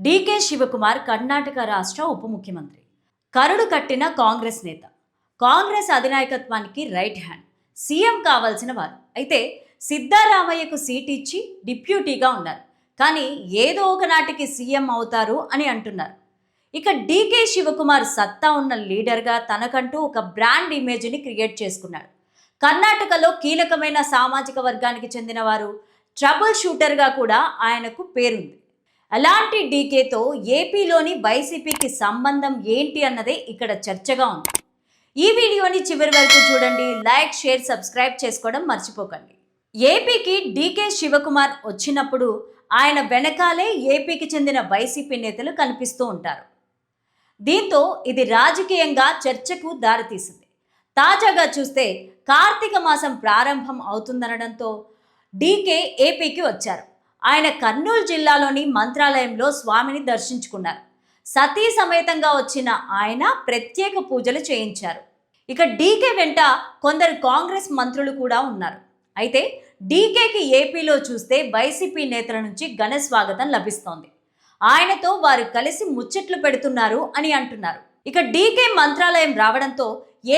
DK Shivakumar Karnataka రాష్ట్ర ఉప ముఖ్యమంత్రి. కరుడు కట్టిన కాంగ్రెస్ నేత. కాంగ్రెస్ అధినాయకత్వానికి రైట్ హ్యాండ్. సీఎం కావాల్సిన వారు. అయితే సిద్ధారామయ్యకు సీట్ ఇచ్చి డిప్యూటీగా ఉన్నారు. కానీ ఏదో ఒకనాటికి సీఎం అవుతారు అని అంటున్నారు. ఇక డీకే శివకుమార్ సత్తా ఉన్న లీడర్గా తనకంటూ ఒక బ్రాండ్ ఇమేజ్ని క్రియేట్ చేసుకున్నాడు. కర్ణాటకలో కీలకమైన సామాజిక వర్గానికి చెందిన వారు, ట్రబుల్ షూటర్గా కూడా ఆయనకు పేరుంది. అలాంటి డీకేతో ఏపీలోని వైసీపీకి సంబంధం ఏంటి అన్నదే ఇక్కడ చర్చగా ఉంది. ఈ వీడియోని చివరి వరకు చూడండి. లైక్, షేర్, సబ్స్క్రైబ్ చేసుకోవడం మర్చిపోకండి. ఏపీకి డీకే శివకుమార్ వచ్చినప్పుడు ఆయన వెనకాలే ఏపీకి చెందిన వైసీపీ నేతలు కనిపిస్తూ ఉంటారు. దీంతో ఇది రాజకీయంగా చర్చకు దారితీసింది. తాజాగా చూస్తే కార్తీక మాసం ప్రారంభం అవుతుందనడంతో డీకే ఏపీకి వచ్చారు. ఆయన కర్నూలు జిల్లాలోని మంత్రాలయంలో స్వామిని దర్శించుకున్నారు. సతీ సమేతంగా వచ్చిన ఆయన ప్రత్యేక పూజలు చేయించారు. ఇక డీకే వెంట కొందరు కాంగ్రెస్ మంత్రులు కూడా ఉన్నారు. అయితే డీకేకి ఏపీలో చూస్తే వైసీపీ నేతల నుంచి ఘన స్వాగతం లభిస్తోంది. ఆయనతో వారు కలిసి ముచ్చట్లు పెడుతున్నారు అని అంటున్నారు. ఇక డీకే మంత్రాలయం రావడంతో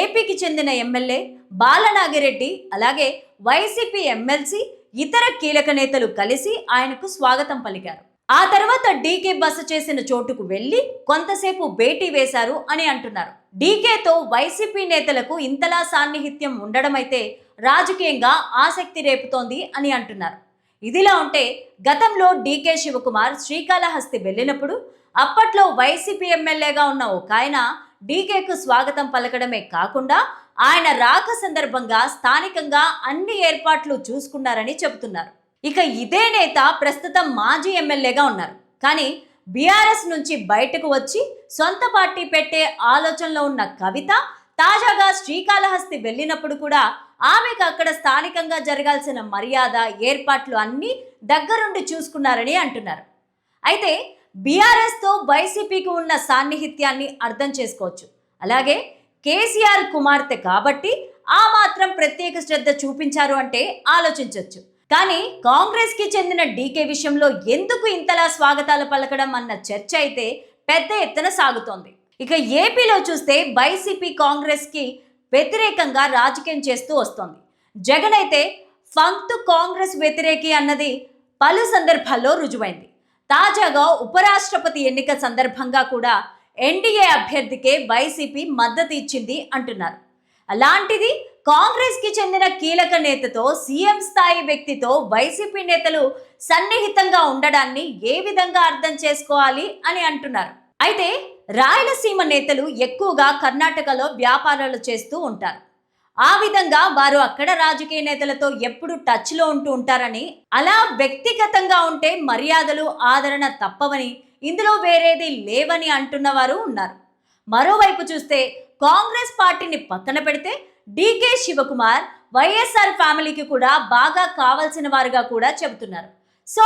ఏపీకి చెందిన ఎమ్మెల్యే బాలనాగిరెడ్డి, అలాగే వైసీపీ ఎమ్మెల్సీ, ఇతర కీలక నేతలు కలిసి ఆయనకు స్వాగతం పలికారు. ఆ తర్వాత డీకే బస చేసిన చోటుకు వెళ్లి కొంతసేపు భేటీ వేశారు అని అంటున్నారు. డీకేతో వైసీపీ నేతలకు ఇంతలా సాన్నిహిత్యం ఉండడం అయితే రాజకీయంగా ఆసక్తి రేపుతోంది అని అంటున్నారు. ఇదిలా ఉంటే గతంలో డీకే శివకుమార్ శ్రీకాళహస్తి వెళ్ళినప్పుడు అప్పట్లో వైసీపీ ఎమ్మెల్యేగా ఉన్న ఒక ఆయన డీకేకు స్వాగతం పలకడమే కాకుండా ఆయన రాక సందర్భంగా స్థానికంగా అన్ని ఏర్పాట్లు చూసుకున్నారని చెబుతున్నారు. ఇక ఇదే నేత ప్రస్తుతం మాజీ ఎమ్మెల్యేగా ఉన్నారు. కానీ బీఆర్ఎస్ నుంచి బయటకు వచ్చి సొంత పార్టీ పెట్టే ఆలోచనలో ఉన్న కవిత తాజాగా శ్రీకాళహస్తి వెళ్ళినప్పుడు కూడా ఆమెకు అక్కడ స్థానికంగా జరగాల్సిన మర్యాద, ఏర్పాట్లు అన్నీ దగ్గరుండి చూసుకున్నారని అంటున్నారు. అయితే బీఆర్ఎస్తో వైసీపీకి ఉన్న సాన్నిహిత్యాన్ని అర్థం చేసుకోవచ్చు. అలాగే కేసీఆర్ కుమార్తె కాబట్టి ఆ మాత్రం ప్రత్యేక శ్రద్ధ చూపించారు అంటే ఆలోచించవచ్చు. కానీ కాంగ్రెస్కి చెందిన డీకే విషయంలో ఎందుకు ఇంతలా స్వాగతాలు పలకడం అన్న చర్చ అయితే పెద్ద ఎత్తున సాగుతోంది. ఇక ఏపీలో చూస్తే వైసీపీ కాంగ్రెస్కి వ్యతిరేకంగా రాజకీయం చేస్తూ వస్తోంది. జగన్ అయితే ఫంక్తు కాంగ్రెస్ వ్యతిరేకి అన్నది పలు సందర్భాల్లో రుజువైంది. తాజాగా ఉపరాష్ట్రపతి ఎన్నిక సందర్భంగా కూడా ఎన్డీఏ అభ్యర్థికే వైసీపీ మద్దతు ఇచ్చింది అంటున్నారు. అలాంటిది కాంగ్రెస్కి చెందిన కీలక నేతతో, సీఎం స్థాయి వ్యక్తితో వైసీపీ నేతలు సన్నిహితంగా ఉండడాన్ని ఏ విధంగా అర్థం చేసుకోవాలి అని అంటున్నారు. అయితే రాయలసీమ నేతలు ఎక్కువగా కర్ణాటకలో వ్యాపారాలు చేస్తూ ఉంటారు. ఆ విధంగా వారు అక్కడ రాజకీయ నేతలతో ఎప్పుడు టచ్లో ఉంటూ ఉంటారని, అలా వ్యక్తిగతంగా ఉంటే మర్యాదలు, ఆదరణ తప్పవని, ఇందులో వేరేది లేవని అంటున్న వారు ఉన్నారు. మరోవైపు చూస్తే కాంగ్రెస్ పార్టీని పక్కన పెడితే డీకే శివకుమార్ వైఎస్ఆర్ ఫ్యామిలీకి కూడా బాగా కావాల్సిన వారుగా కూడా చెబుతున్నారు. సో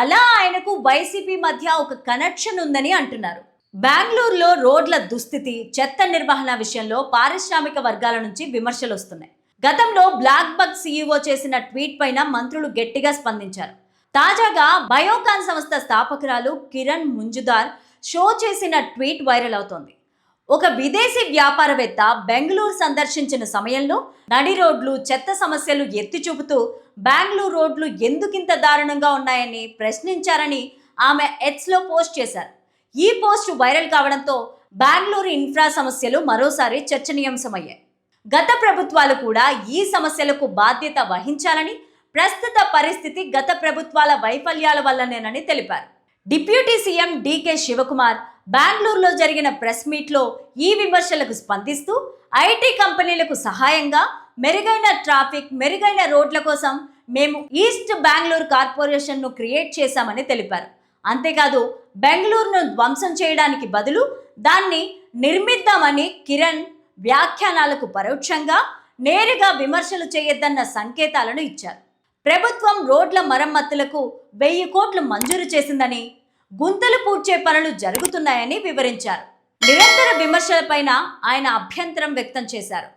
అలా ఆయనకు వైసీపీ మధ్య ఒక కనెక్షన్ ఉందని అంటున్నారు. బెంగళూరులో రోడ్ల దుస్థితి, చెత్త నిర్వహణ విషయంలో పారిశ్రామిక వర్గాల నుంచి విమర్శలు వస్తున్నాయి. గతంలో బ్లాక్ బగ్ సీఈఓ చేసిన ట్వీట్ పైన మంత్రులు గట్టిగా స్పందించారు. తాజాగా బయోకాన్ సంస్థ స్థాపకురాలు కిరణ్ ముంజుదార్ షో చేసిన ట్వీట్ వైరల్ అవుతోంది. ఒక విదేశీ వ్యాపారవేత్త బెంగళూరు సందర్శించిన సమయంలో నడి రోడ్లు, చెత్త సమస్యలు ఎత్తి చూపుతూ బెంగళూరు రోడ్లు ఎందుకింత దారుణంగా ఉన్నాయని ప్రశ్నించారని ఆమె ఎక్స్లో పోస్ట్ చేశారు. ఈ పోస్ట్ వైరల్ కావడంతో బెంగళూరు ఇన్ఫ్రా సమస్యలు మరోసారి చర్చనీయాంశమయ్యాయి. గత ప్రభుత్వాలు కూడా ఈ సమస్యలకు బాధ్యత వహించాలని, ప్రస్తుత పరిస్థితి గత ప్రభుత్వాల వైఫల్యాల వల్లనేనని తెలిపారు. డిప్యూటీ సీఎం డీకే శివకుమార్ బెంగళూరులో జరిగిన ప్రెస్ మీట్లో ఈ విమర్శలకు స్పందిస్తూ ఐటీ కంపెనీలకు సహాయంగా మెరుగైన ట్రాఫిక్, మెరుగైన రోడ్ల కోసం మేము ఈస్ట్ బెంగళూరు కార్పొరేషన్ను క్రియేట్ చేశామని తెలిపారు. అంతేకాదు బెంగళూరును ధ్వంసం చేయడానికి బదులు దాన్ని నిర్మిద్దామని కిరణ్ వ్యాఖ్యానాలకు పరోక్షంగా, నేరుగా విమర్శలు చేయొద్దన్న సంకేతాలను ఇచ్చారు. ప్రభుత్వం రోడ్ల మరమ్మతులకు 1000 కోట్లు మంజూరు చేసిందని, గుంతలు పూడ్చే పనులు జరుగుతున్నాయని వివరించారు. నిరంతర విమర్శలపైన ఆయన అభ్యంతరం వ్యక్తం చేశారు.